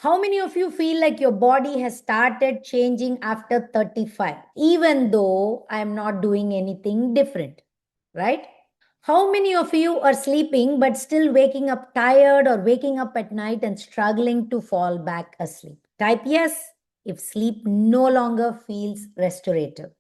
How many of you feel like your body has started changing after 35, even though I'm not doing anything different, right? How many of you are sleeping but still waking up tired or waking up at night and struggling to fall back asleep? Type yes if sleep no longer feels restorative.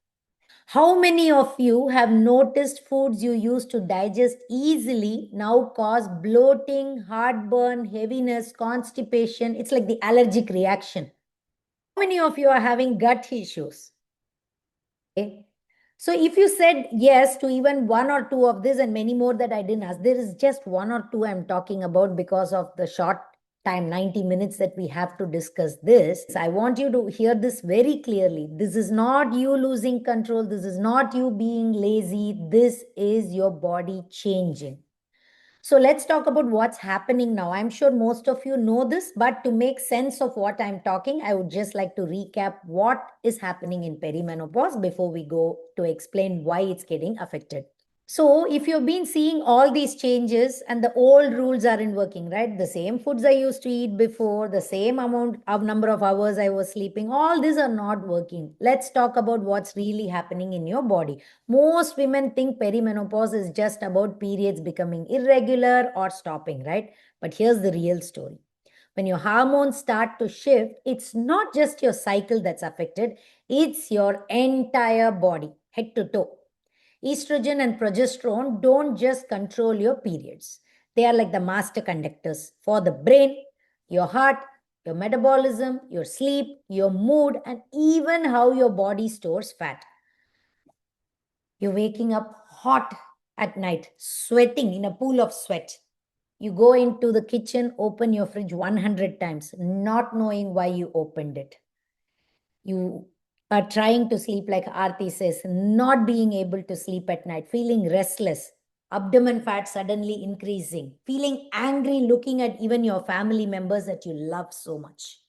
How many of you have noticed foods you used to digest easily now cause bloating, heartburn, heaviness, constipation? It's like the allergic reaction. How many of you are having gut issues? Okay. So if you said yes to even one or two of this and many more that I didn't ask, there is just one or two I'm talking about because of the short time, 90 minutes that we have to discuss this. I want you to hear this very clearly. This is not you losing control. This is not you being lazy. This is your body changing. So let's talk about what's happening now. I'm sure most of you know this, but to make sense of what I'm talking, I would just like to recap what is happening in perimenopause before we go to explain why it's getting affected. So, if you've been seeing all these changes and the old rules are in working, right? The same foods I used to eat before, the same amount of number of hours I was sleeping, all these are not working. Let's talk about what's really happening in your body. Most women think perimenopause is just about periods becoming irregular or stopping, right? But here's the real story. When your hormones start to shift, it's not just your cycle that's affected, it's your entire body, head to toe. Estrogen and progesterone don't just control your periods. They are like the master conductors for the brain, your heart, your metabolism, your sleep, your mood, and even how your body stores fat. You're waking up hot at night, sweating in a pool of sweat. You go into the kitchen, open your fridge 100 times, not knowing why you opened it. You are trying to sleep, like Aarti says, not being able to sleep at night, feeling restless, abdomen fat suddenly increasing, feeling angry looking at even your family members that you love so much.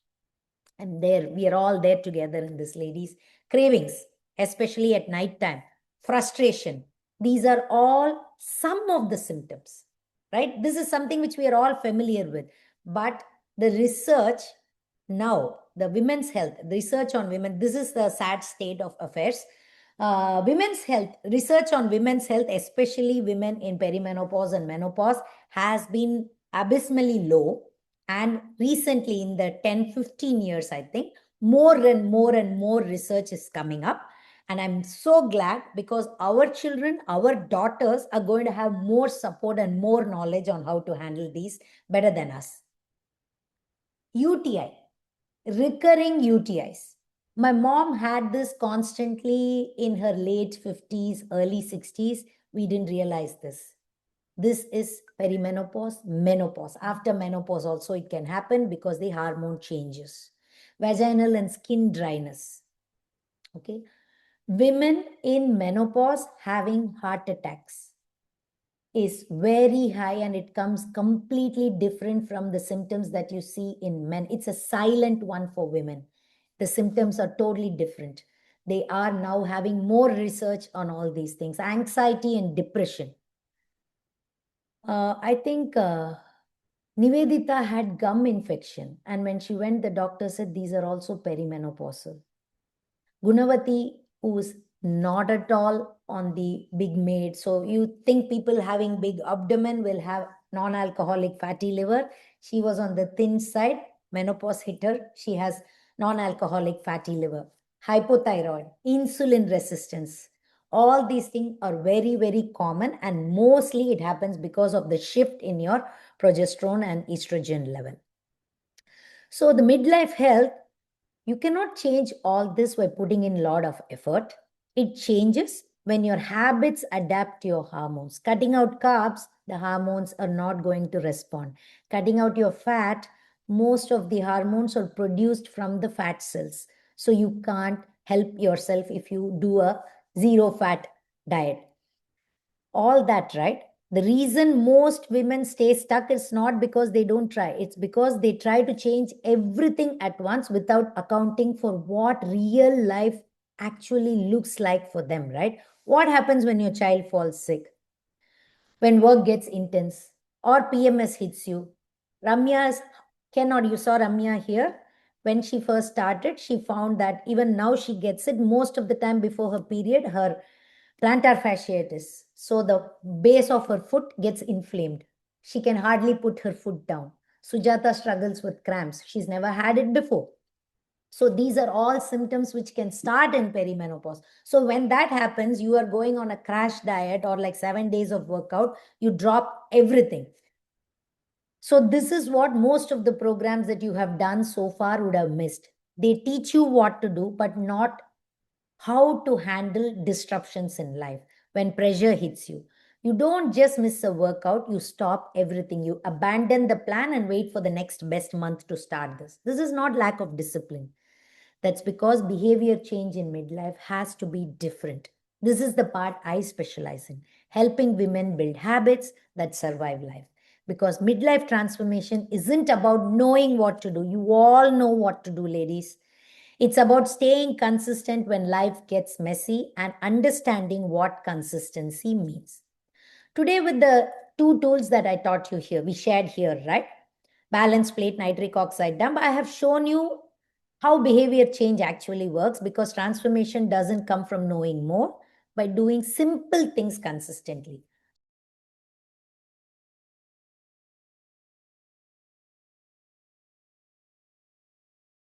And there, we are all there together in this, ladies. Cravings, especially at night time, frustration. These are all some of the symptoms, right? This is something which we are all familiar with. But the research now, the women's health, research on women, this is the sad state of affairs. Women's health, research on women's health, especially women in perimenopause and menopause, has been abysmally low. And recently, in the 10-15 years, I think, more and more and more research is coming up. And I'm so glad because our children, our daughters are going to have more support and more knowledge on how to handle these better than us. UTI, recurring UTIs. My mom had this constantly in her late 50s, early 60s. We didn't realize this. This is perimenopause, menopause. After menopause also it can happen because the hormone changes. Vaginal and skin dryness. Okay. Women in menopause having heart attacks is very high and it comes completely different from the symptoms that you see in men. It's a silent one for women. The symptoms are totally different. They are now having more research on all these things. Anxiety and depression. I think Nivedita had gum infection, and when she went, the doctor said these are also perimenopausal. Gunavati, who's not at all on the big maid. So you think people having big abdomen will have non-alcoholic fatty liver. She was on the thin side. Menopause hit her. She has non-alcoholic fatty liver. Hypothyroid, insulin resistance. All these things are very, very common, and mostly it happens because of the shift in your progesterone and estrogen level. So the midlife health, you cannot change all this by putting in a lot of effort. It changes when your habits adapt to your hormones. Cutting out carbs, the hormones are not going to respond. Cutting out your fat, most of the hormones are produced from the fat cells. So you can't help yourself if you do a zero fat diet. All that, right? The reason most women stay stuck is not because they don't try. It's because they try to change everything at once without accounting for what real life actually looks like for them, right? What happens when your child falls sick? When work gets intense or PMS hits you? Ramya's Cannot. You saw Ramya here. When she first started, she found that even now she gets it most of the time before her period, her plantar fasciitis. So the base of her foot gets inflamed. She can hardly put her foot down. Sujata struggles with cramps. She's never had it before. So these are all symptoms which can start in perimenopause. So when that happens, you are going on a crash diet or like 7 days of workout, you drop everything. So this is what most of the programs that you have done so far would have missed. They teach you what to do, but not how to handle disruptions in life when pressure hits you. You don't just miss a workout, you stop everything. You abandon the plan and wait for the next best month to start this. This is not lack of discipline. That's because behavior change in midlife has to be different. This is the part I specialize in, helping women build habits that survive life. Because midlife transformation isn't about knowing what to do. You all know what to do, ladies. It's about staying consistent when life gets messy and understanding what consistency means. Today, with the two tools that I taught you here, we shared here, right? Balance plate, nitric oxide dump. I have shown you how behavior change actually works because transformation doesn't come from knowing more, by doing simple things consistently.